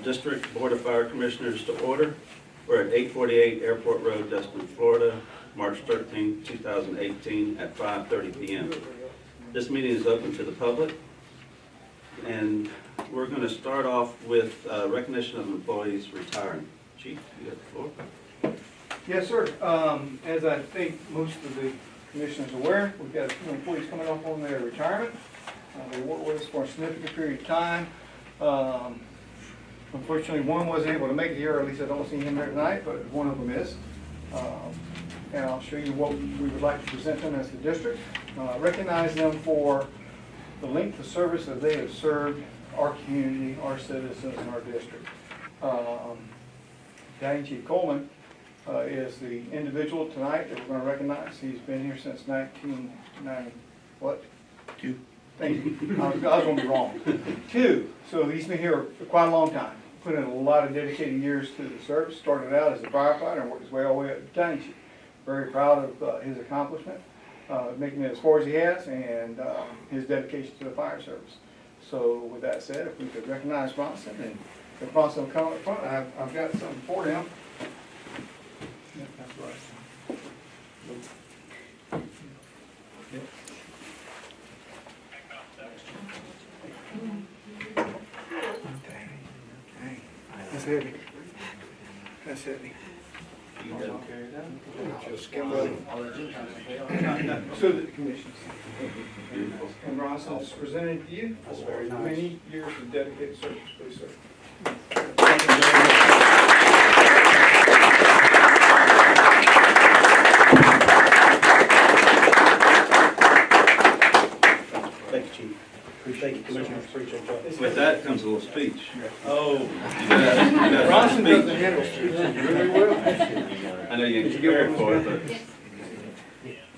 District Board of Fire Commissioners to order. We're at 848 Airport Road, Destin, Florida, March 13, 2018 at 5:30 p.m. This meeting is open to the public, and we're going to start off with recognition of employees retiring. Chief, you got the floor. Yes, sir. As I think most of the commissioners are aware, we've got a few employees coming up on their retirement. They worked with us for a significant period of time. Unfortunately, one wasn't able to make it here, or at least I don't see him there tonight, but one of them is. And I'll show you what we would like to present them as the district. Recognize them for the length of service that they have served our community, our citizens, and our district. Battalion Chief Coleman is the individual tonight that we're going to recognize. He's been here since 1990, what? Two. Thank you. I was going to be wrong. Two. So he's been here for quite a long time. Put in a lot of dedicated years to the service. Started out as a firefighter and worked his way all the way up to battalion chief. Very proud of his accomplishment, making it as far as he has, and his dedication to the fire service. So with that said, if we could recognize Bronson, and if Bronson will come up front, I've got something for him. Yep, that's right. Yep. That's heavy. That's heavy. So the commissions. And Bronson is presented to you for many years of dedicated service, please, sir. Thank you, Chief. Thank you, Commissioners. Appreciate that. With that comes a little speech. Oh, Bronson doesn't handle speeches really well. I know you ain't prepared for it, but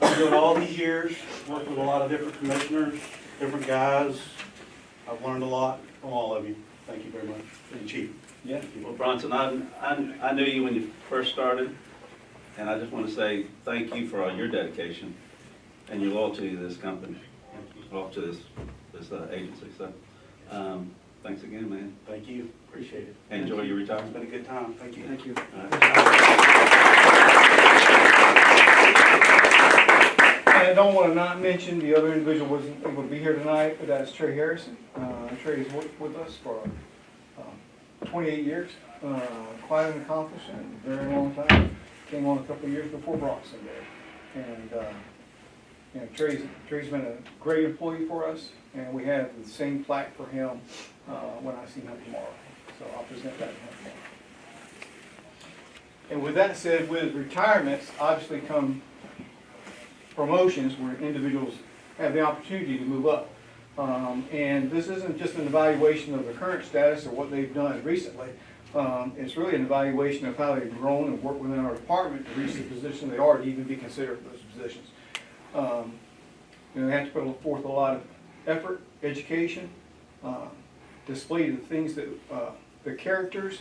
I've been doing all these years, worked with a lot of different commissioners, different guys. I've learned a lot from all of you. Thank you very much. And Chief. Yeah. well, Bronson, I knew you when you first started, and I just want to say thank you for all your dedication and your loyalty to this company, loyalty to this agency. So, thanks again, man. Thank you. Appreciate it. Enjoy your It's retirement. been a good time. Thank you. Thank you. I don't want to not mention the other individual wasn't able to be here tonight, but that's Trey Harrison. Trey has worked with us for 28 years. Quite an accomplishment, a very long time. Came on a couple of years before Bronson did. And you know, Trey's been a great employee for us, and we have the same plaque for him when I see him tomorrow. So I'll present that to him tomorrow. And with that said, with retirements, obviously come promotions where individuals have the opportunity to move up. And this isn't just an evaluation of the current status or what they've done recently. It's really an evaluation of how they've grown and worked within our department to reach the position they are to even be considered for those positions. You know, they have to put forth a lot of effort, education, display the things that, the character,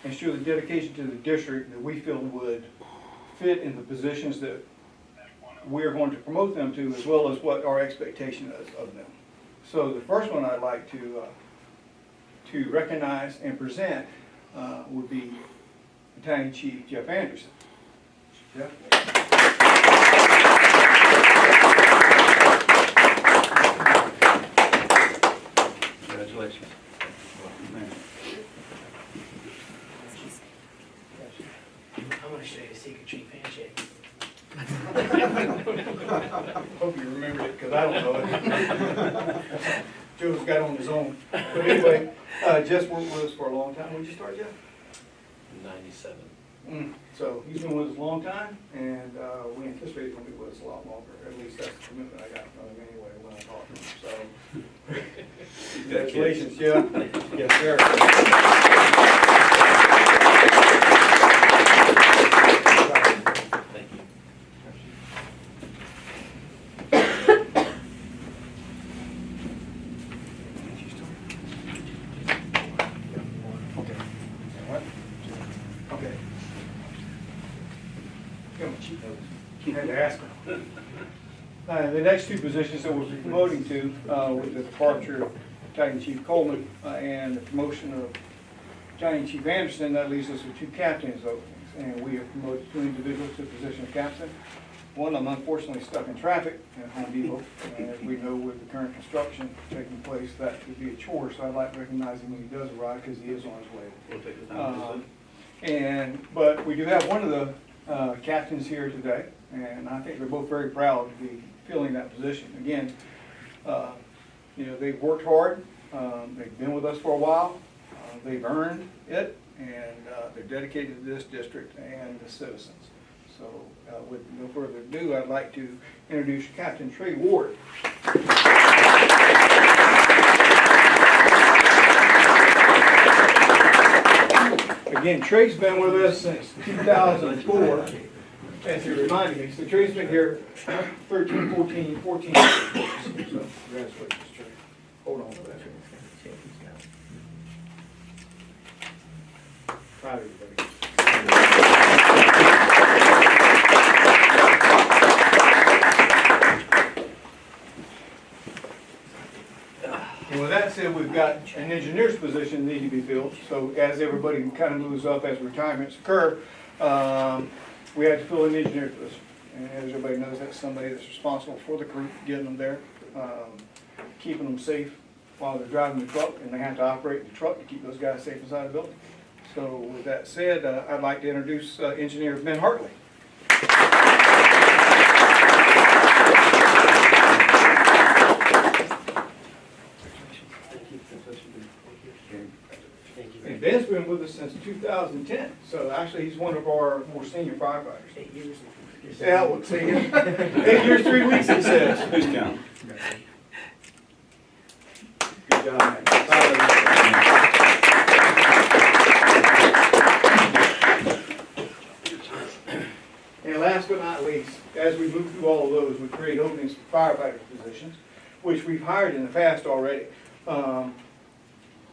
and show the dedication to the district that we feel would fit in the positions that we're going to promote them to, as well as what our expectation is of them. So the first one I'd like to recognize and present would be Battalion Chief Jeff Anderson. Jeff? Congratulations. Man. I'm going to show you a secret chief handshake. Hope you remembered it, because I don't know it. Joe's got on his own. But anyway, Jeff's worked with us for a long time. When did you start, Jeff? 97. So he's been with us a long time, and we anticipate he's going to be with us a lot longer. At least that's the commitment I got from him anyway when I talked to him. So congratulations, Jeff. Yes, sir. Thank you. Okay. Got my cheat notes. Had to ask them. The next two positions that we'll be promoting to with the departure of Battalion Chief Coleman, and the promotion of Battalion Chief Anderson. That leaves us with 2 captains openings, and we have promoted 2 individuals to the position of captain. One of them unfortunately stuck in traffic at Home Depot, and as we know with the current construction taking place, that could be a chore, so I'd like to recognize him when he does arrive, because he is on his way. We'll take the time to But we do have one of the captains here today, and I think they're both very proud to be filling that position. Again, you know, they've worked hard, they've been with us for a while, they've earned it, and they're dedicated to this district and the citizens. So with no further ado, I'd like to introduce Captain Trey Ward. Again, Trey's been with us since 2004, as he reminded me. So Trey's been here 13, 14 years. So congratulations, Trey. Hold on to that. Proud of you, buddy. And with that said, we've got an engineer's position that needs to be filled. So as everybody kind of moves up as retirements occur, we had to fill an engineer position. And as everybody knows, that's somebody that's responsible for the crew, getting them there, keeping them safe while they're driving the truck, and they have to operate the truck to keep those guys safe inside the building. So with that said, I'd like to introduce Engineer Ben Hartley. And Ben's been with us since 2010, so actually he's one of our more senior firefighters. 8 years. Yeah, we'll see him. 8 years, 3 weeks, it says. Who's counting? Good job, man. And last but not least, as we move through all of those, we create openings for firefighter positions, which we've hired in the past already.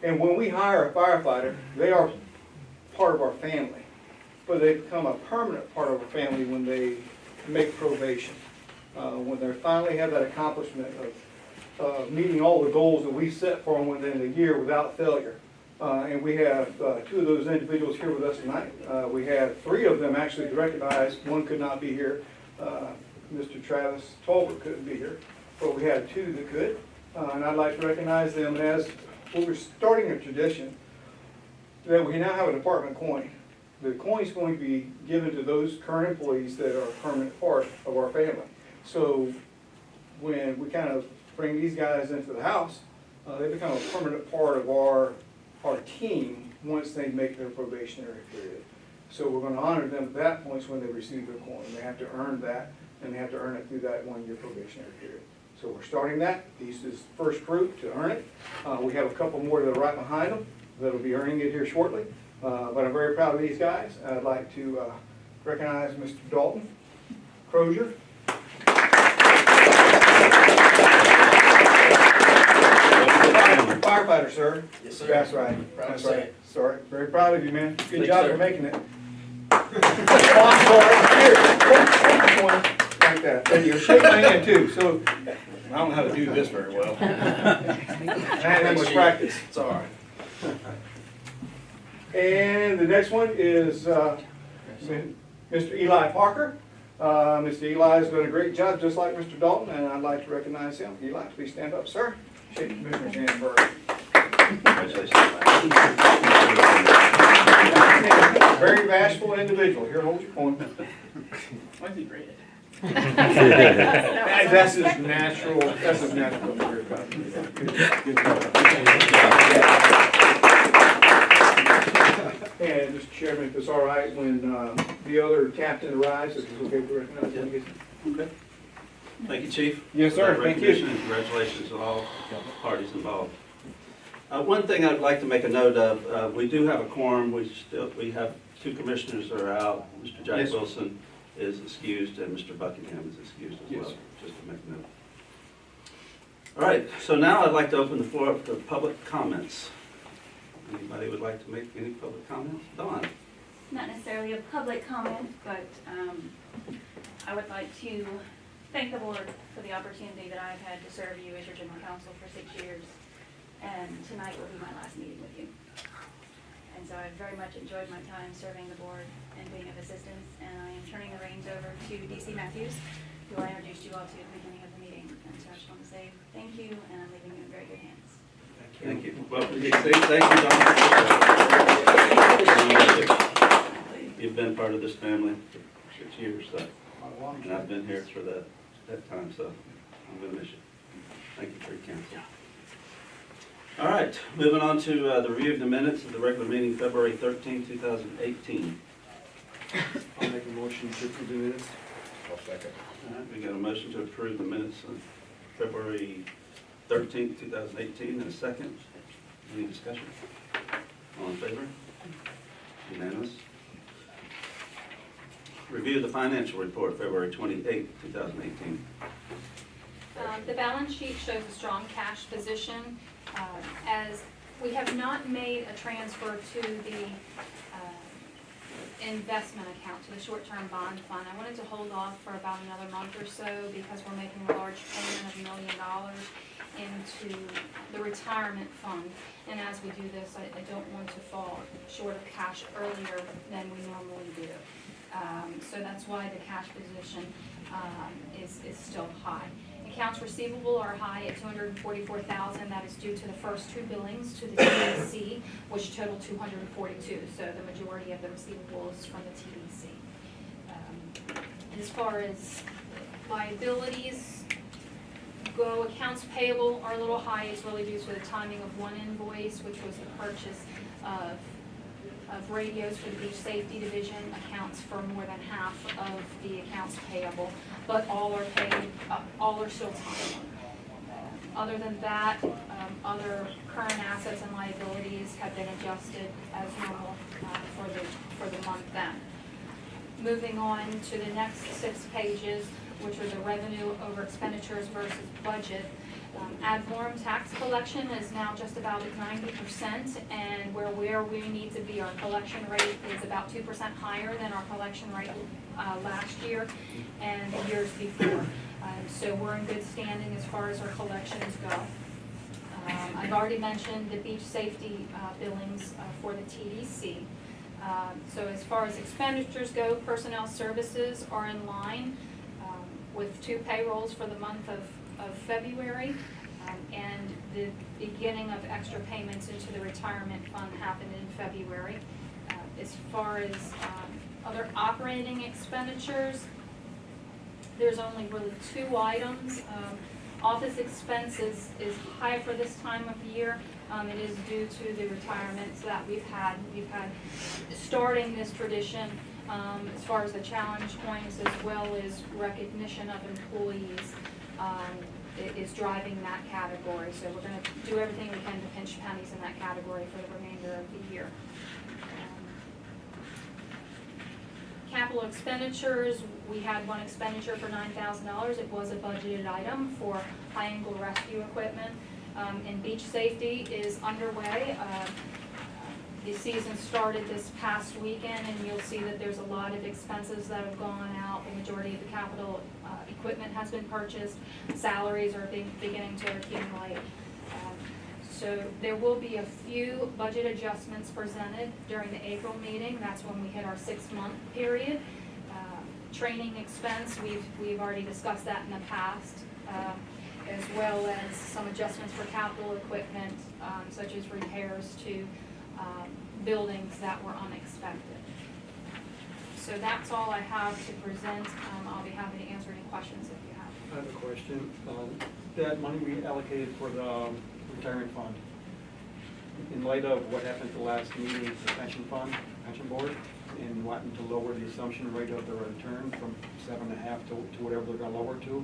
And when we hire a firefighter, they are part of our family, but they become a permanent part of our family when they make probation. When they finally have that accomplishment of meeting all the goals that we set for them within a year without failure. And we have 2 of those individuals here with us tonight. We have 3 of them actually recognized. One could not be here. Mr. Travis Tolbert couldn't be here, but we had 2 that could. And I'd like to recognize them as we're starting a tradition that we now have a department coin. The coin is going to be given to those current employees that are a permanent part of our family. So when we kind of bring these guys into the house, they become a permanent part of our team once they make their probationary period. So we're going to honor them at that point when they receive their coin. They have to earn that, and they have to earn it through that 1-year probationary period. So we're starting that. This is the first group to earn it. We have a couple more that are right behind them that'll be earning it here shortly. But I'm very proud of these guys. I'd like to recognize Mr. Dalton Crozier. Firefighter, sir. Yes, sir. That's right. Proud to That's say right. it. Sorry. Very proud of you, man. Good Thanks, job sir. for making it. Oh, I'm sorry. Here, take one like that. There you go. Shake my hand too. So I don't know how to do this very well. I haven't had much practice. It's all right. And the next one is Mr. Eli Parker. Mr. Eli has done a great job, just like Mr. Dalton, and I'd like to recognize him. Eli, please stand up, sir. Shake the Commissioner's hand first. Congratulations. Very bashful individual. Here, hold your coin. Might be great. That's his natural. That's his natural. Good job. And Mr. Chairman, if it's all right, when the other captain arrives, if it's okay to recognize him. Okay. Thank you, Chief. Yes, sir. For that Thank you. recognition, and congratulations to all parties involved. One thing I'd like to make a note of, we do have a quorum. We have 2 commissioners that are out. Mr. Jack Yes. Wilson is excused, and Mr. Buckingham is excused as Yes. well, just to make a note. All right, so now I'd like to open the floor up to public comments. Anybody would like to make any public comments? Dawn? Not necessarily a public comment, but I would like to thank the board for the opportunity that I've had to serve you as your general counsel for 6 years. and tonight will be my last meeting with you. And so I've very much enjoyed my time serving the board and being of assistance, and I am turning the reins over to DC Matthews, who I introduced you all to at the beginning of the meeting. And so I just want to say thank you, and I'm leaving you in very good hands. Thank you. Welcome, DC. Thank you, Don. You've been part of this family for 6 years, so, and I've been here for that time, so I'm gonna miss you. Thank you for your counsel. All right, moving on to the review of the minutes of the regular meeting, February 13, 2018. I'll make a motion to approve the minutes. I'll second. All right, we got a motion to approve the minutes of February 13, 2018, and a second. Any discussion? All in favor? Unanimous. Review the financial report, February 28, 2018. The balance sheet shows a strong cash position, as we have not made a transfer to the investment account, to the short-term bond fund. I wanted to hold off for about another month or so because we're making a large payment of $1 million into the retirement fund. And as we do this, I don't want to fall short of cash earlier than we normally do. So that's why the cash position is still high. Accounts receivable are high at $244,000. That is due to the first two billings to the TDC, which total $242. So the majority of the receivables from the TDC. As far as liabilities go, accounts payable are a little high. It's really due to the timing of one invoice, which was the purchase of radios for the beach safety division. Accounts for more than half of the accounts payable, but all are paid, all are still timely. Other than that, other current assets and liabilities have been adjusted as normal for the month then. Moving on to the next 6 pages, which are the revenue over expenditures versus budget. Ad valorem tax collection is now just about at 90%, and where we need to be, our collection rate is about 2% higher than our collection rate last year and the years before. So we're in good standing as far as our collections go. I've already mentioned the beach safety billings for the TDC. So as far as expenditures go, personnel services are in line with 2 payrolls for the month of February, and the beginning of extra payments into the retirement fund happened in February. As far as other operating expenditures, there's only really 2 items. Office expenses is high for this time of year. It is due to the retirements that we've had. Starting this tradition as far as the challenge points as well as recognition of employees is driving that category. So we're going to do everything we can to pinch pennies in that category for the remainder of the year. Capital expenditures, we had one expenditure for $9,000. It was a budgeted item for high-angle rescue equipment. And beach safety is underway. The season started this past weekend, and you'll see that there's a lot of expenses that have gone out. The majority of the capital equipment has been purchased. Salaries are beginning to accumulate. So there will be a few budget adjustments presented during the April meeting. That's when we hit our 6-month period. Training expense, we've already discussed that in the past, as well as some adjustments for capital equipment, such as repairs to buildings that were unexpected. So that's all I have to present. I'll be happy to answer any questions if you have. I have a question. That money we allocated for the retirement fund, in light of what happened at the last meeting, the pension board, and wanting to lower the assumption rate of the return from 7.5 to whatever they're going to lower to,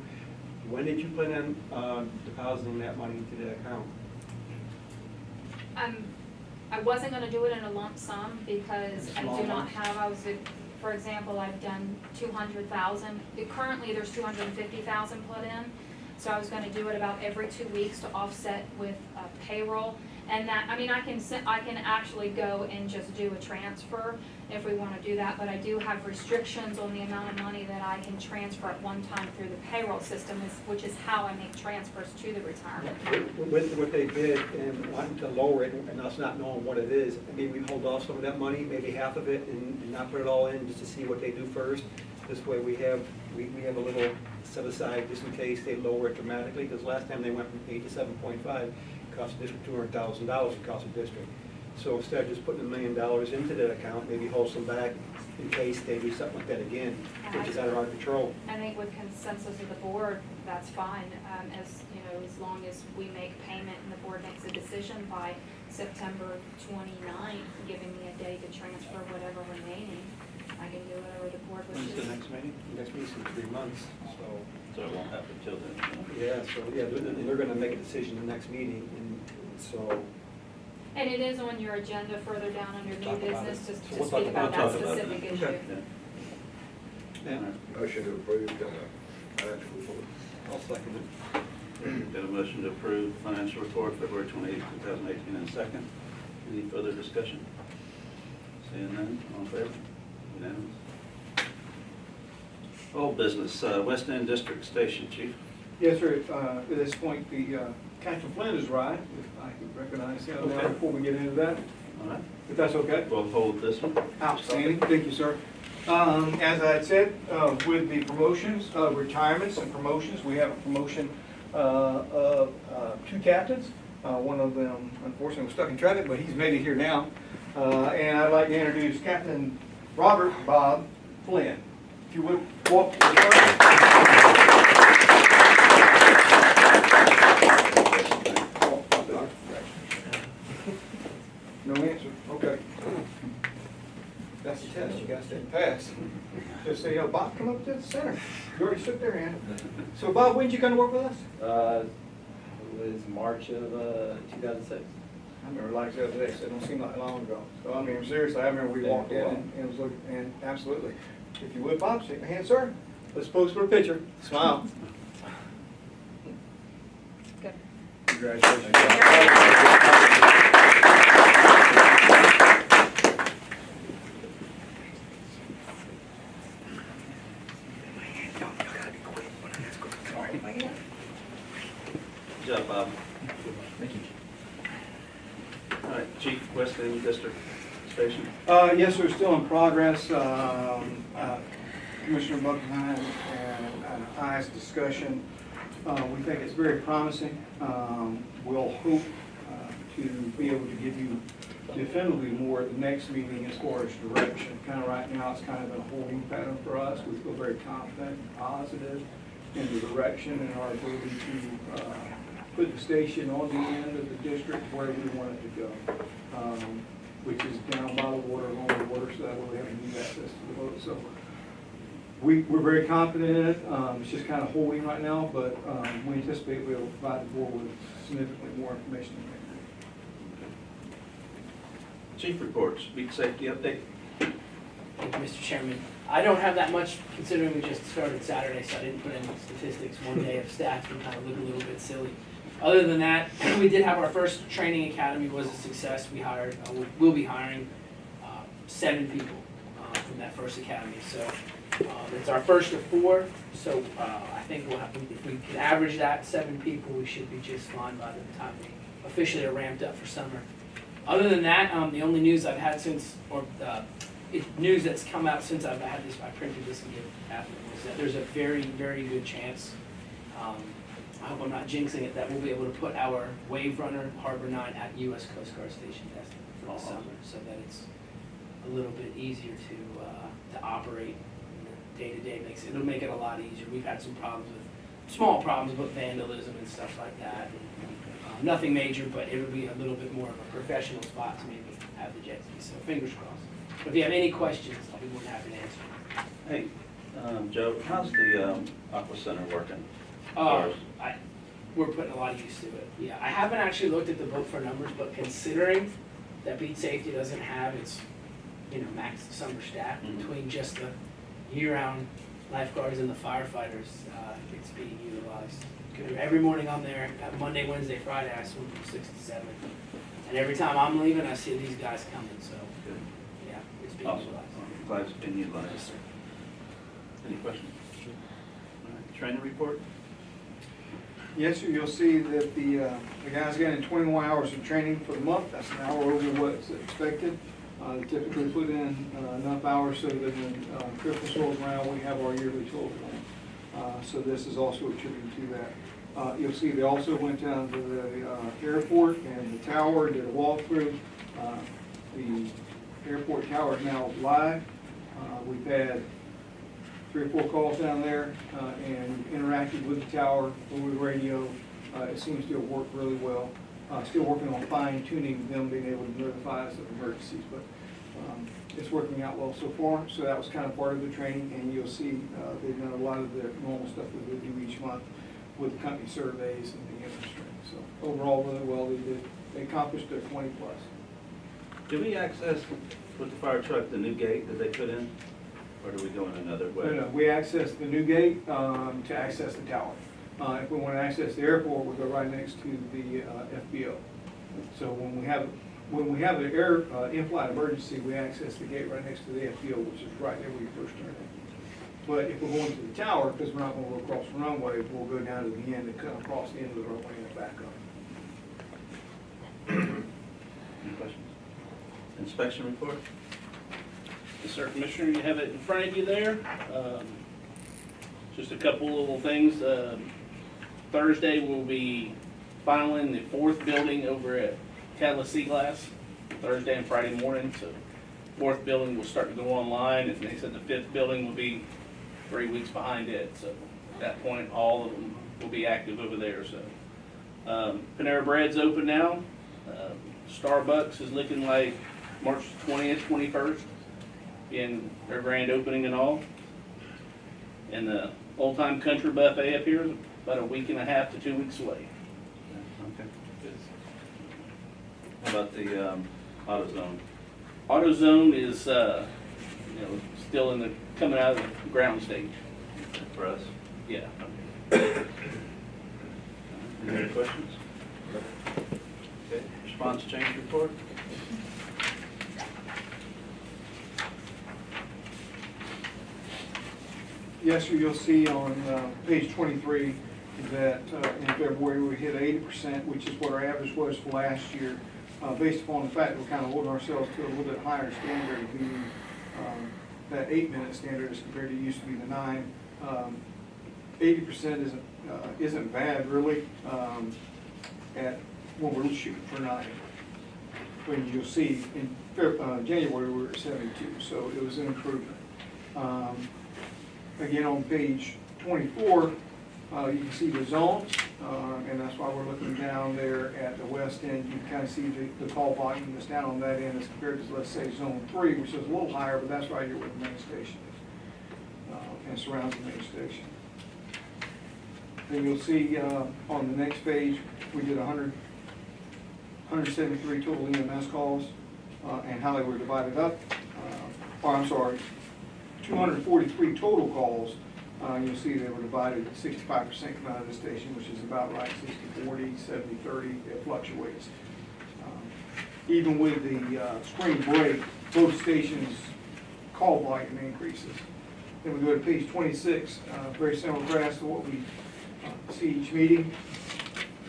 when did you plan on depositing that money into the account? I wasn't going to do it in a lump sum because I Small do not amounts? have, for example, I've done 200,000. Currently, there's 250,000 put in. So I was gonna do it about every 2 weeks to offset with payroll. And that, I mean, I can actually go and just do a transfer if we wanna do that, but I do have restrictions on the amount of money that I can transfer at one time through the payroll system, which is how I make transfers to the retirement. With what they did and wanting to lower it and us not knowing what it is, maybe we hold off some of that money, maybe half of it, and not put it all in, just to see what they do first. This way we have a little set aside just in case they lower it dramatically, because last time they went from 8 to 7.5, it cost the district $200,000, it cost the district. So instead of just putting $1 million into that account, maybe hold some back in case they do something like that again, which is out of our control. I think with consensus of the board, that's fine, as, you know, as long as we make payment and the board makes a decision by September 29th, giving me a day to transfer whatever remaining, I can do whatever the board When's wishes. the next meeting? Next meeting's in 3 months, so. So it won't happen till then. Yeah, so, yeah, they're gonna make a decision the next meeting, and so. And it is on your agenda further down under new Talk about business it. to So we'll speak talk about that Talk about it. specific issue. Okay. Yeah. Yeah, Motion to approve the financial report. I'll second it. Got a motion to approve financial report February 28, 2018, and a second. Any further discussion? Seeing none, all in favor? Unanimous. Old business, West End District Station, Chief. Yes, sir. At this point, the Captain Flynn has arrived, if I can recognize him now Okay. before we get into that, All right, if that's okay. we'll hold this one. Outstanding, thank you, sir. As I had said, with the promotions, retirements and promotions, we have a promotion of 2 captains. One of them unfortunately was stuck in traffic, but he's made it here now. And I'd like to introduce Captain Robert Bob Flynn. If you would walk to the front. No answer, okay. That's the test, you guys didn't pass. Just say, Bob, come up to the center. You already stood there, Ann. So Bob, when did you come to work with us? It was March of 2006. I remember like the other day, so it don't seem like long ago. So I mean, seriously, I remember we walked in and was looking, and absolutely. If you would, Bob, shake my hand, sir. Let's pose for a picture. Smile. Good. Congratulations. Good job, Bob. Thank you. All right, Chief, West End District Station. Yes, we're still in progress. Commissioner Buckingham and I's discussion, we think it's very promising. We'll hope to be able to give you definitively more at the next meeting as far as direction. Kind of right now, it's kind of a holding pattern for us. We feel very confident and positive in the direction and our ability to put the station on the end of the district where we want it to go, which is down by the water, along the water, so that way we have easy access to the boat. So we're very confident in it. It's just kind of holding right now, but we anticipate we'll provide the board with significantly more information. Chief reports, beat safety update. Thank you, Mr. Chairman. I don't have that much, considering we just started Saturday, so I didn't put any statistics. One day of stats would kind of look a little bit silly. Other than that, we did have our first training academy, was a success. We hired, we'll be hiring 7 people from that first academy. So it's our first of 4, so I think we'll have, if we can average that 7 people, we should be just fine by the time we officially are ramped up for summer. Other than that, the only news I've had since, or news that's come out since I've had this, I printed this and gave it to Catherine, is that there's a very, very good chance, I hope I'm not jinxing it, that we'll be able to put our Wave Runner Harbor 9 at U.S. Coast Guard Station Destin for the summer, so that it's a little bit easier to operate day-to-day. It'll make it a lot easier. We've had some problems with, small problems with vandalism and stuff like that. Nothing major, but it would be a little bit more of a professional spot to maybe have the jet ski, so fingers crossed. But if you have any questions, I'll be more than happy to answer. Hey, Joe, how's the Aqua Center working? We're putting a lot of use to it. Yeah, I haven't actually looked at the book for numbers, but considering that Beat Safety doesn't have its, max summer staff between just the year-round lifeguards and the firefighters, it's being utilized. And every morning I'm there, Monday, Wednesday, Friday, I swim from 6 to 7. And every time I'm leaving, I see these guys coming, so, Good. yeah, it's being Awesome. utilized. I'm glad it's been utilized. Yes, sir. Any questions? All right, training report? Yes, sir, you'll see that the guys got in 21 hours of training for the month. That's an hour over what's expected. They typically put in enough hours so that when Christmas rolls around, we have our yearly total. So this is also attributed to that. You'll see they also went down to the airport and the tower, did a walkthrough. The airport tower is now live. We've had 3 or 4 calls down there and interacted with the tower, with radio. It seems to have worked really well. Still working on fine tuning them being able to notify us of emergencies, but it's working out well so far. So that was kind of part of the training, and you'll see they've done a lot of the normal stuff that they do each month with company surveys and the infrastructure. So overall, really well. They accomplished their 20 plus. Do we access with the fire truck the new gate that they put in? Or do we go in another way? No, we access the new gate to access the tower. If we want to access the airport, we go right next to the FBO. So when we have an air in-flight emergency, we access the gate right next to the FBO, which is right there where you first turn in. But if we're going to the tower, because we're not going to go across the runway, we'll go down to the end and come across the end of the runway and back up. Any questions? Inspection report? Yes, sir, Commissioner, you have it in front of you there. Just a couple little things. Thursday, we'll be filing the 4th building over at Catalyst Sea Glass, Thursday and Friday morning. So 4th building will start to go online, and they said the 5th building will be 3 weeks behind it. So at that point, all of them will be active over there. So Panera Bread's open now. Starbucks is looking like March 20th, 21st. In their grand opening and all. And the Old Time Country Buffet up here is about a week and a half to 2 weeks away. Okay. How about the AutoZone? AutoZone is, still coming out of the ground stage. For us? Yeah. Okay. Any other questions? Okay, response change report? Yes, sir, you'll see on page 23 that in February we hit 80%, which is what our average was for last year. Based upon the fact that we're kind of holding ourselves to a little bit higher standard, meaning that 8-minute standard as compared to used to be the 9. 80% isn't bad really at when we're shooting for 9. When you'll see in January we were at 72, so it was an improvement. Again, on page 24, you can see the zones, and that's why we're looking down there at the west end. You can kind of see the call volume that's down on that end as compared to, let's say, zone 3, which is a little higher, but that's right here where the main station is, and surrounds the main station. Then you'll see on the next page, we did 173 total EMS calls, and how they were divided up. 243 total calls. You'll see they were divided 65% come out of the station, which is about right, 60-40, 70-30, it fluctuates. Even with the spring break, both stations' call volume increases. Then we go to page 26, very similar graphs to what we see each meeting.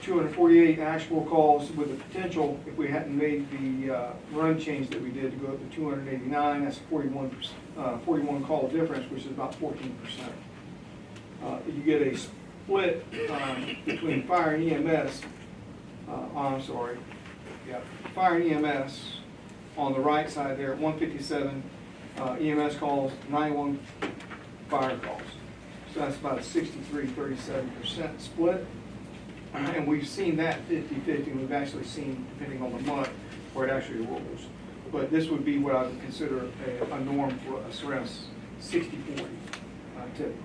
248 actual calls with the potential, if we hadn't made the run change that we did, to go up to 289. That's a 41 call difference, which is about 14%. You get a split between fire and EMS. Fire and EMS on the right side there at 157 EMS calls, 91 fire calls. So that's about a 63-37% split. And we've seen that 50-50, we've actually seen, depending on the month, where it actually rolls. But this would be what I would consider a norm for us, around 60-40 typically.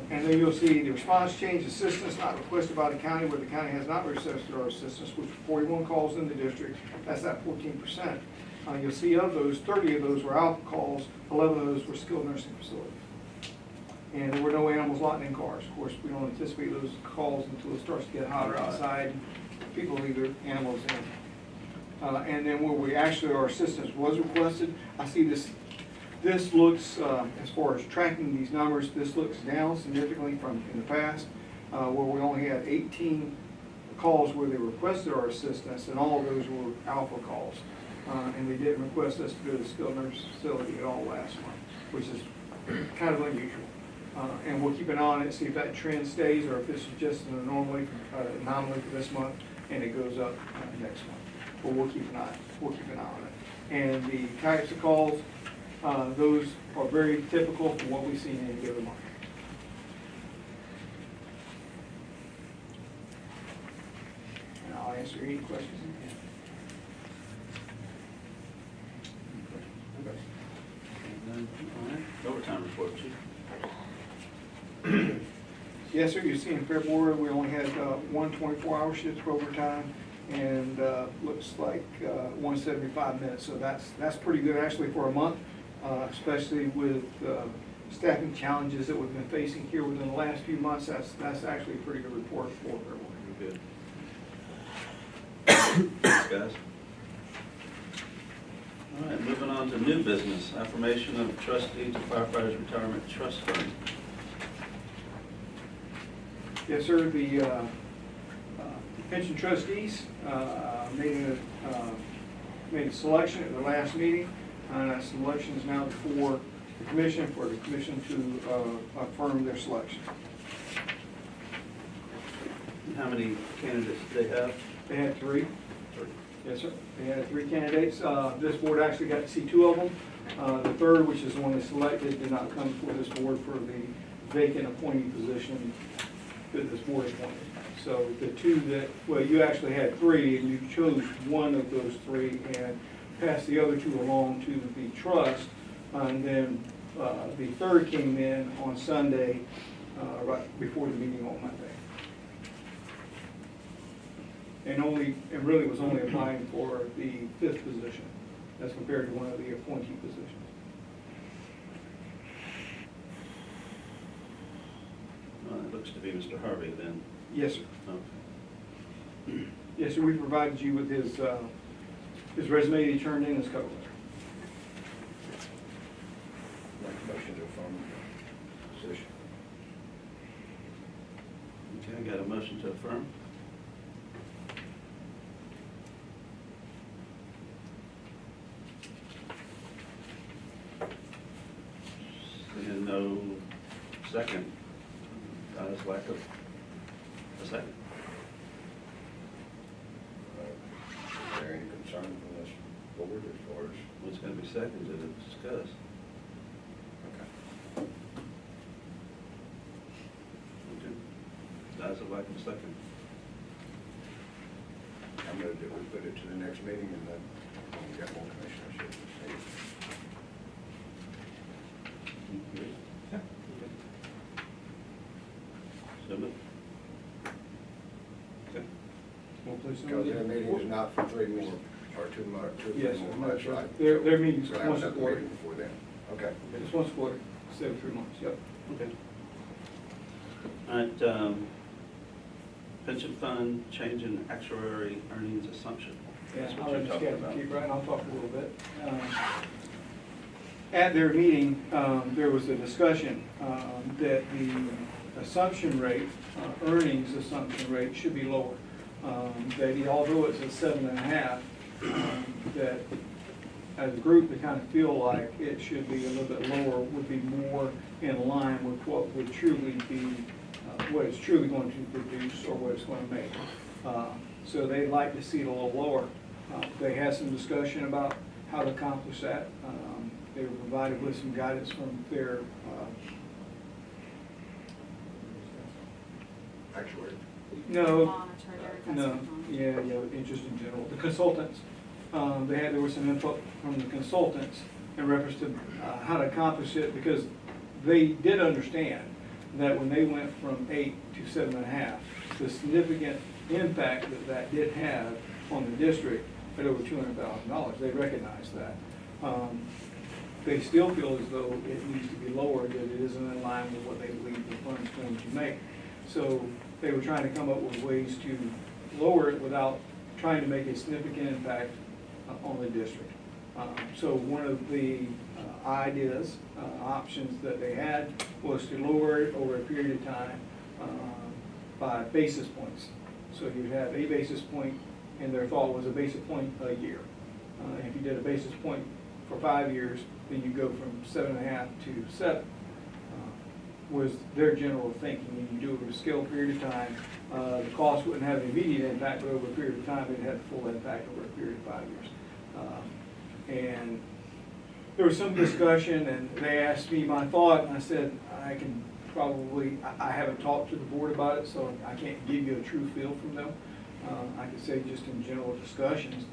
And then you'll see the response change assistance not requested by the county, where the county has not requested our assistance, which were 41 calls in the district. That's that 14%. You'll see of those, 30 of those were alpha calls, 11 of those were skilled nursing facility. And there were no animals locked in cars. Of course, we don't anticipate those calls until it starts to get hotter outside. People leave their animals in. And then where we actually, our assistance was requested, I see this looks, as far as tracking these numbers, this looks down significantly from in the past, where we only had 18 calls where they requested our assistance, and all of those were alpha calls. And they didn't request us to go to the skilled nursing facility at all last month, which is kind of unusual. And we'll keep an eye on it, see if that trend stays, or if this is just an anomaly for this month, and it goes up next month. But we'll keep an eye on it. And the types of calls, those are very typical for what we see in any given month. And I'll answer any questions you can. All right. Overtime report, Chief. Yes, sir, you see in February, we only had one 24-hour shift for overtime, and looks like 175 minutes, so that's pretty good actually for a month, especially with staffing challenges that we've been facing here within the last few months. That's actually a pretty good report for February. Good. Thanks, guys. All right, moving on to new business, affirmation of trustee to firefighters retirement trust fund. Yes, sir, the pension trustees made a selection at the last meeting, and that selection is now before the commission for the commission to affirm their selection. How many candidates do they have? They had three. Yes, sir. They had three candidates. This board actually got to see two of them. The third, which is the one they selected, did not come before this board for the vacant appointee position that this board appointed. So the two that, well, you actually had three, and you chose one of those three and passed the other two along to the trust. And then the third came in on Sunday, right before the meeting on Monday. And really was only applying for the fifth position as compared to one of the appointee positions. It looks to be Mr. Harvey then. Yes, sir. Okay. Yes, sir, we provided you with his resume he turned in, his cover letter. Make a motion to affirm the position. Okay, got a motion to affirm. Seeing no second, guys, lack of a second. Is there any concern from this board as far as? What's going to be seconded to discuss? Okay. Okay. Guys, a lack of a second. I move that we put it to the next meeting and then when we get more commissioners here to see. So moved. Okay. Well, please, Because their meeting is not for 3 more, or 2 more, 2 Yes, more sir, months, that's right. right? Their meeting's We'll have once a another quarter. meeting before then. Okay. Just once a quarter, instead of 3 months, yep. Okay. All right, pension fund change in actuary earnings assumption. That's what I'll you're let Ms. talking Kathy about. keep right, and I'll talk a little bit. At their meeting, there was a discussion that the assumption rate, earnings assumption rate should be lower. That although it's at 7.5, that as a group, they kind of feel like it should be a little bit lower, would be more in line with what would truly be, what it's truly going to produce or what it's going to make. So they'd like to see it a little lower. They had some discussion about how to accomplish that. They were provided with some guidance from their Actuary. no, Monitor their no, investment fund. yeah, just in general. The consultants, there was some input from the consultants in reference to how to accomplish it, because they did understand that when they went from 8 to 7.5, the significant impact that did have on the district at over $200,000. They recognized that. they still feel as though it needs to be lowered, that it isn't in line with what they believe the fund's going to make. So they were trying to come up with ways to lower it without trying to make a significant impact on the district. So one of the ideas, options that they had was to lower it over a period of time by basis points. So you'd have a basis point, and their thought was a basis point a year. If you did a basis point for 5 years, then you go from 7.5 to 7. Was their general thinking. And you do it over a scaled period of time. The cost wouldn't have an immediate impact, but over a period of time, it had full impact over a period of 5 years. And there was some discussion, and they asked me my thought, and I said, I can probably, I haven't talked to the board about it, so I can't give you a true feel from them. I could say just in general discussions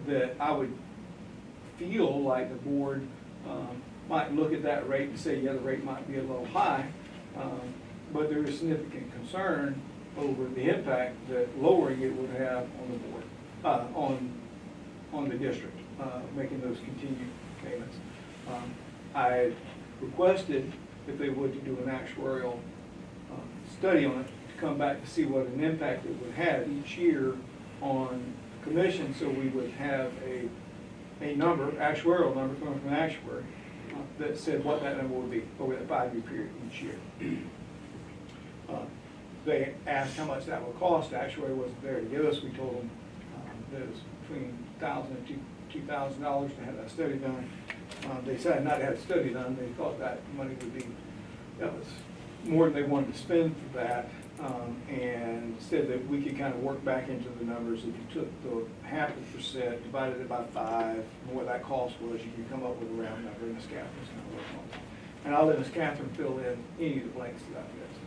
that I would feel like the board might look at that rate and say, yeah, the rate might be a little high, but there is significant concern over the impact that lowering it would have on the board, on the district, making those continued payments. I requested if they would to do an actuarial study on it, to come back to see what an impact it would have each year on commission, so we would have a number, actuarial number coming from an actuary, that said what that number would be over that 5-year period each year. They asked how much that would cost. The actuary wasn't there to give us. We told them that it was between $1,000 and $2,000 to have that study done. They decided not to have the study done. They thought that money would be, that was more than they wanted to spend for that, and said that we could kind of work back into the numbers. If you took the 0.5%, divided it by 5, and what that cost was, you could come up with a round number, and Ms. Catherine's going to work on that. And I'll let Ms. Catherine fill in any of the blanks that I've missed.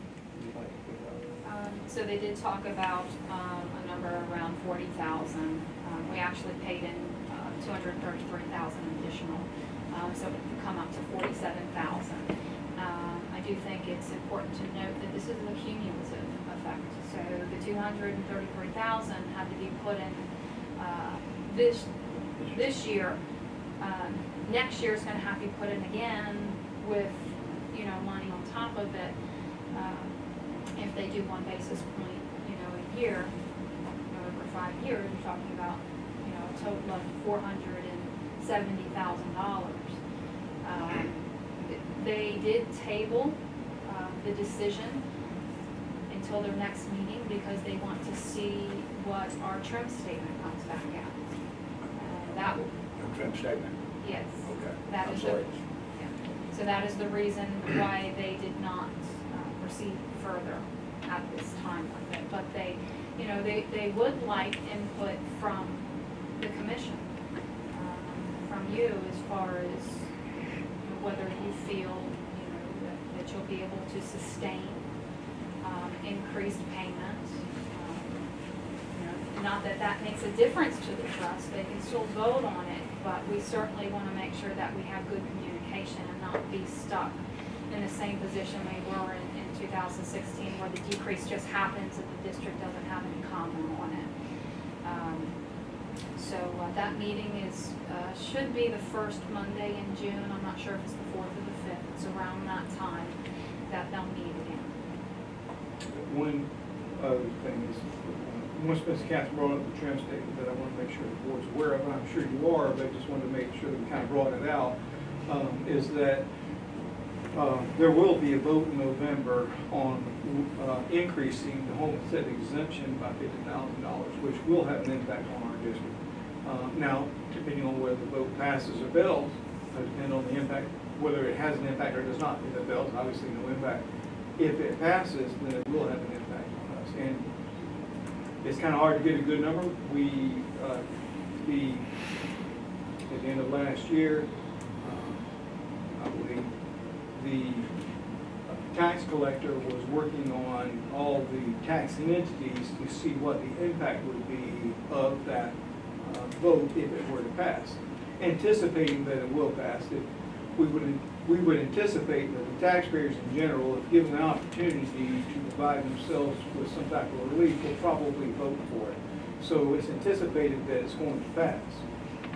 So they did talk about a number around 40,000. We actually paid in 233,000 additional, so it would come up to 47,000. I do think it's important to note that this is a cumulative effect. So the 233,000 had to be put in this year. Next year is going to have to be put in again with, money on top of it. If they do 1 basis point, a year, over 5 years, you're talking about, a total of $470,000. They did table the decision until their next meeting because they want to see what our trim statement comes back at. That will, No trim statement? yes. Okay. That I'm is sorry. So that is the reason why they did not proceed further at this time with it. But they, they would like input from the commission, from you, as far as whether you feel, that you'll be able to sustain increased payments. Not that that makes a difference to the trust, they can still vote on it, but we certainly want to make sure that we have good communication and not be stuck in the same position we were in 2016, where the decrease just happens and the district doesn't have any comment on it. So that meeting is should be the first Monday in June. I'm not sure if it's the 4th or the 5th. It's around that time that they'll meet again. One other thing is, once Ms. Catherine brought up the trim statement that I want to make sure the board's aware of, and I'm sure you are, but I just wanted to make sure that we kind of brought it out, is that there will be a vote in November on increasing the homestead exemption by $50,000, which will have an impact on our district. Now, depending on whether the vote passes or fails, depending on the impact, whether it has an impact or does not. If it fails, obviously no impact. If it passes, then it will have an impact on us. And it's kind of hard to get a good number. We, at the end of last year, I believe, the tax collector was working on all the taxing entities to see what the impact would be of that vote if it were to pass. Anticipating that it will pass, we would anticipate that the taxpayers in general, if given the opportunity to provide themselves with some type of relief, will probably vote for it. So it's anticipated that it's going to pass.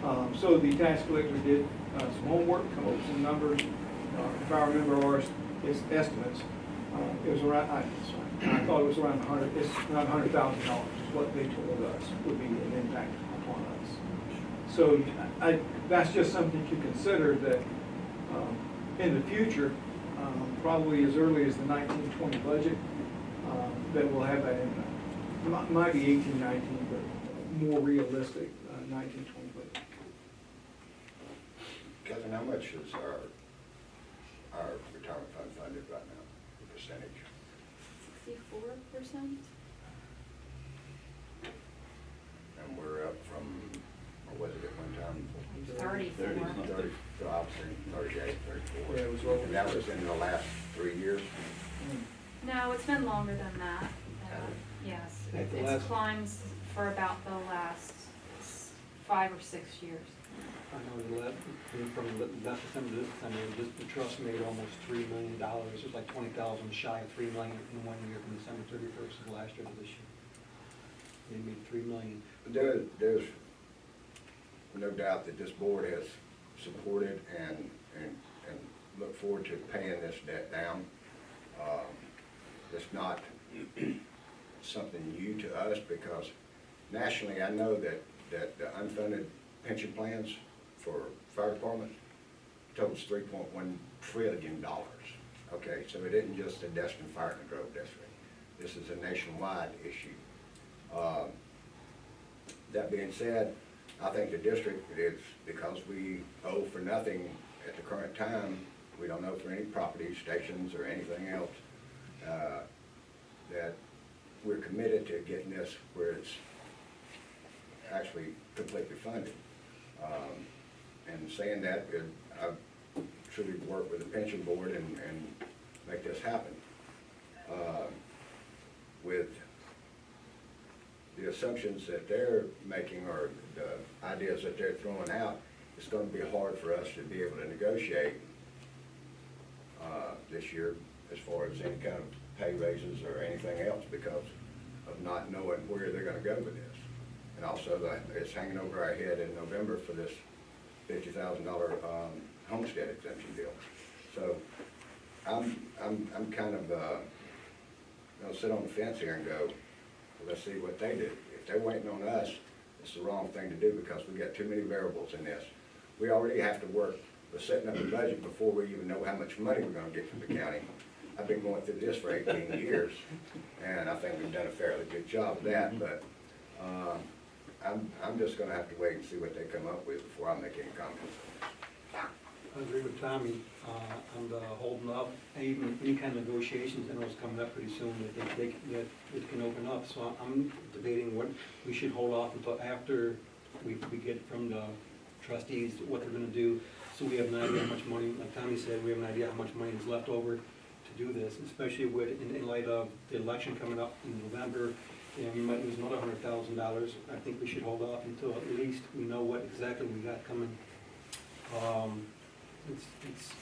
So the tax collector did some homework, come up with some numbers. If I remember our estimates, it was around, I thought it was around it's around $100,000 is what they told us would be an impact upon us. So that's just something to consider that in the future, probably as early as the 1920 budget, that will have that impact. Might be 1819, but more realistic, 1920 budget. Kevin, how much is our retirement fund funded right now, the percentage? 64%? And we're up from, or was it at one time? 34. 30, so I was saying 38, 34. Yeah, it was lower. And that was in the last 3 years? No, it's been longer than that. Yes, At the it's last- climbs for about the last 5 or 6 years. I know the last, from last December to this December, the trust made almost $3 million. It was like 20,000 shy of $3 million in 1 year from December 31st of last year to this year. They made $3 million. But there's no doubt that this board has supported and look forward to paying this debt down. It's not something new to us because nationally, I know that the unfunded pension plans for fire departments totals $3.1 trillion. Okay, so it isn't just a Destin Fire Control District. This is a nationwide issue. That being said, I think the district is, because we owe for nothing at the current time, we don't owe for any property stations or anything else, that we're committed to getting this where it's actually completely funded. And saying that, I truly work with the pension board and make this happen. With the assumptions that they're making or the ideas that they're throwing out, it's going to be hard for us to be able to negotiate this year as far as any kind of pay raises or anything else because of not knowing where they're going to go with this. And also, it's hanging over our head in November for this $50,000 homestead exemption deal. So I'm kind of going to sit on the fence here and go, well, let's see what they do. If they're waiting on us, it's the wrong thing to do because we got too many variables in this. We already have to work with setting up a budget before we even know how much money we're going to get from the county. I've been going through this for 18 years, and I think we've done a fairly good job of that, but I'm just gonna have to wait and see what they come up with before I make any comments. I agree with Tommy on the holding up, and even any kind of negotiations, I know it's coming up pretty soon, that it can open up. So I'm debating what we should hold off until after we get from the trustees what they're gonna do, so we have an idea how much money, like Tommy said, we have an idea how much money is left over to do this, especially with, in light of the election coming up in November, and we might lose another $100,000. I think we should hold off until at least we know what exactly we got coming. It's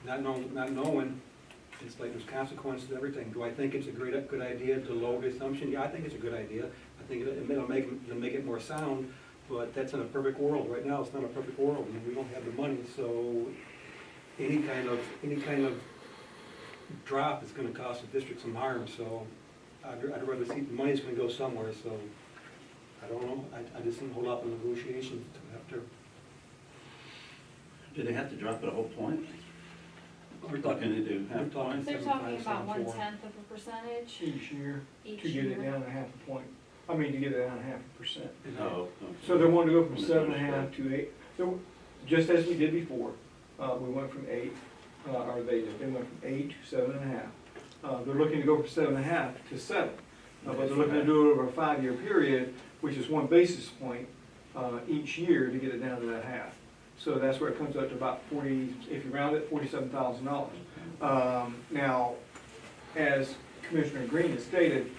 not knowing, it's like there's consequences to everything. Do I think it's a good idea to lower the assumption? Yeah, I think it's a good idea. I think it'll make it more sound, but that's in a perfect world. Right now, it's not a perfect world. I mean, we don't have the money, so any kind of drop is gonna cost the district some harm, so I'd rather see, the money's gonna go somewhere, so I don't know. I just think hold up on negotiations after. Do they have to drop it a whole point? We're What can they do, half we're a point? They're talking about 75, 1/10 of a percentage Each year, each to get it year. down a half a point. I mean, to get it down a 0.5%. Oh, okay. So they want to go from 7.5 to 8. So just as we did before, we went from 8, or they did. They went from 8 to 7.5. They're looking to go from 7.5 to 7. But they're looking to do it over a 5-year period, which is 1 basis point each year to get it down to that half. So that's where it comes up to about 40, if you round it, $47,000. Now, as Commissioner Green has stated,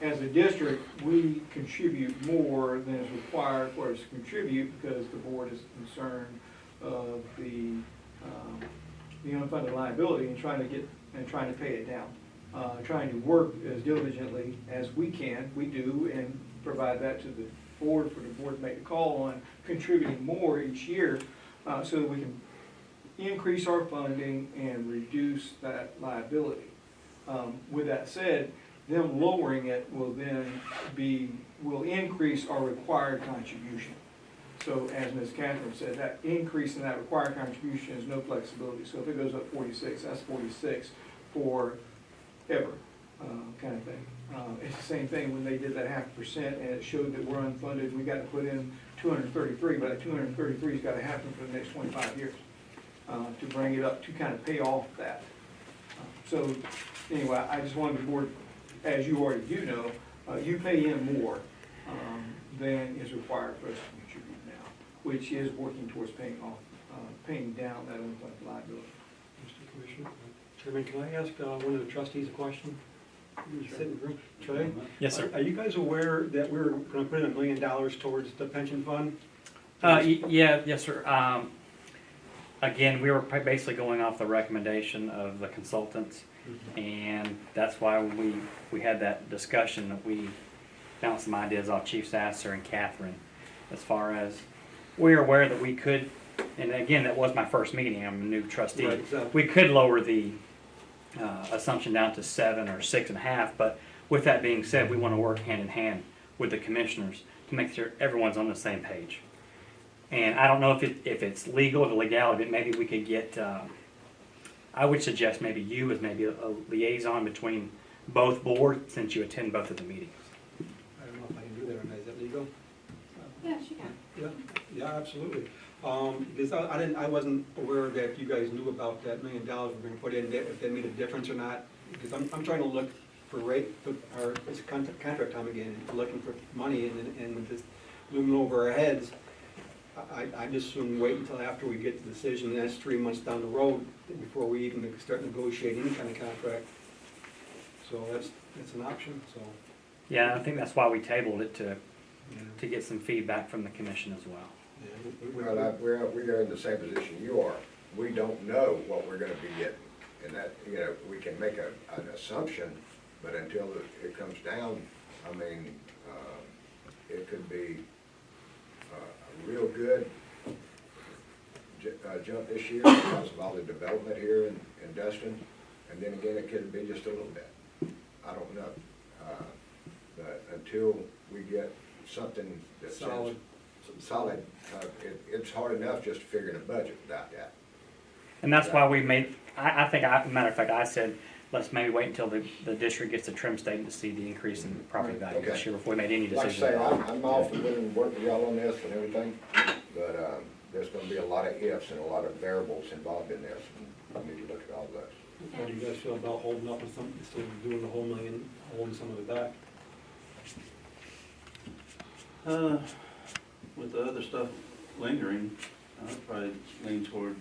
as a district, we contribute more than is required for us to contribute because the board is concerned of the unfunded liability and trying to pay it down. Trying to work as diligently as we can, we do, and provide that to forward for the board to make a call on contributing more each year, so that we can increase our funding and reduce that liability. With that said, them lowering it will then will increase our required contribution. So as Ms. Catherine said, that increase in that required contribution is no flexibility. So if it goes up 46, that's 46 forever, kind of thing. It's the same thing when they did that 0.5% and it showed that we're unfunded, we got to put in 233, but that 233's got to happen for the next 25 years to bring it up, to kind of pay off that. So anyway, I just wanted the board, as you already do know, you pay in more than is required for us to contribute now, which is working towards paying down that unfunded liability. Mr. Commissioner, Chairman, can I ask one of the trustees a question? Sitting in the room. Trey? Yes, sir. Are you guys aware that we're gonna put in $1 million towards the pension fund? Yeah, yes, sir. Again, we were basically going off the recommendation of the consultants, and that's why when we had that discussion, that we bounced some ideas off Chief Sasser and Catherine, as far as we're aware that we could, and again, that was my first meeting, I'm a new trustee. Right, exactly. We could lower the assumption down to 7 or 6.5, but with that being said, we want to work hand in hand with the commissioners to make sure everyone's on the same page. And I don't know if it's legal, the legality, but maybe we could get, I would suggest maybe you as maybe a liaison between both boards, since you attend both of the meetings. I don't know if I can do that or not. Is that legal? Yes, you can. Yeah, absolutely. Because I wasn't aware that you guys knew about that $1 million we're gonna put in, if that made a difference or not. Because I'm trying to look for it's contract time again, looking for money and with this looming over our heads, I just soon wait until after we get the decision, and that's 3 months down the road before we even start negotiating any kind of contract. So that's an option, so. Yeah, I think that's why we tabled it to Yeah. get some feedback from the commission as well. Well, we're in the same position you are. We don't know what we're gonna be getting. And that, we can make an assumption, but until it comes down, I mean, it could be a real good jump this year because of all the development here in Destin. And then again, it could be just a little bit. I don't know. But until we get something that's solid, it's hard enough just to figure in a budget without that. And that's why we made, matter of fact, I said, let's maybe wait until the district gets a trim statement to see the increase in property value this year before we made any Like I decisions. say, I'm all for willing to work with y'all on this and everything, but there's gonna be a lot of ifs and a lot of variables involved in this, and we need to look at all those. How do you guys feel about holding up with some, instead of doing the whole $1 million, holding some of it back? With the other stuff lingering, I'd probably lean toward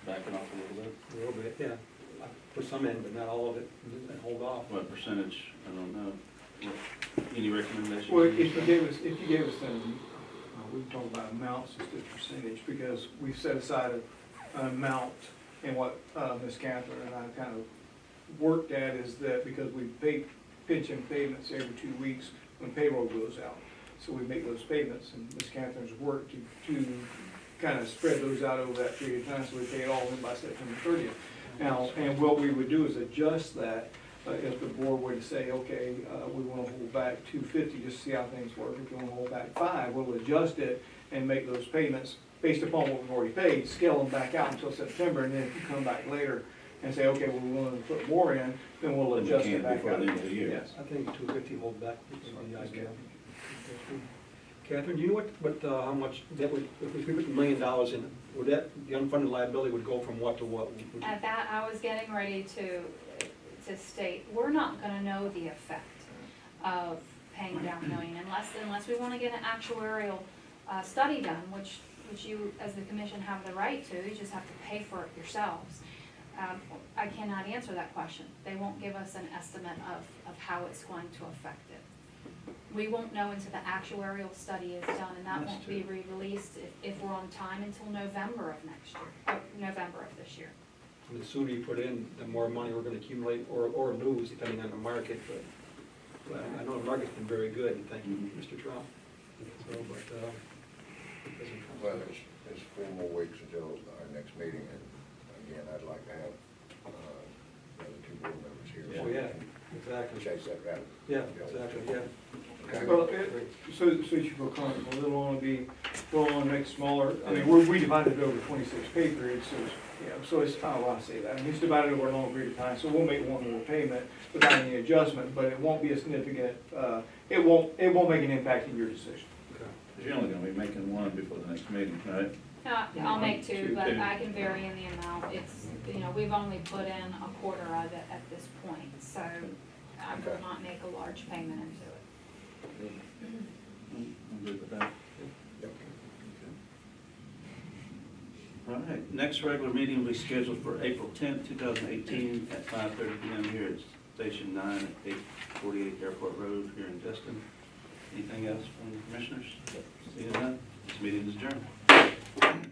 backing off a little bit. A little bit, yeah. Put some in, but not all of it, and hold off. What percentage, I don't know. Any recommendations? Well, if you gave us we can talk about amounts instead of percentage, because we've set aside an amount, and what Ms. Catherine and I kind of worked at is that because we pay pension payments every 2 weeks when payroll goes out. So we make those payments, and Ms. Catherine's worked to kind of spread those out over that period of time, so we pay it all in by September 30th. Now, and what we would do is adjust that if the board were to say, okay, we want to hold back $250 just to see how things work. If you want to hold back $5, we'll adjust it and make those payments based upon what we've already paid, scale them back out until September, and then if you come back later and say, okay, well, we want to put more in, then we'll Then we adjust can't it back before out. the end of the year. Yes. I think 250 hold back would be the idea. Catherine, do you know how much that would, if we put $1 million in, would that, the unfunded liability would go from what to what? At that, I was getting ready to state, we're not gonna know the effect of paying down $1 million unless we wanna get an actuarial study done, which you, as the commission, have the right to. You just have to pay for it yourselves. I cannot answer that question. They won't give us an estimate of how it's going to affect it. We won't know until the actuarial study is done, and that won't be re-released if we're on time until November of next year, November of this year. And the sooner you put in, the more money we're gonna accumulate or lose, depending on the market, but I know the market's been very good, and thank you, Mr. Trump. So, but, Well, there's 4 more weeks until our next meeting, and again, I'd like to have, the other 2 board members here. so Oh, we yeah, can exactly. Chase that rabbit. Yeah, exactly, yeah. Okay. Well, so you feel comfortable, it'll only be, we'll only make smaller, I mean, we divided it over 26 pay periods, so, so it's, I don't want to say that, I mean, it's divided over a long period of time, so we'll make one more payment without any adjustment, but it won't be a significant, it won't make an impact in your decision. Because you're only gonna be making one before the next meeting, right? I'll make 2, Two. but I can vary in the amount. It's, we've only put in a quarter of it at this point, so I will Okay. not make a large payment into it. I'm good with that. Yep. All right, next regular meeting will be scheduled for April 10th, 2018 at 5:30 PM here at Station 9 at 848 Airport Road here in Destin. Anything else from the commissioners? Seeing none, this meeting is adjourned.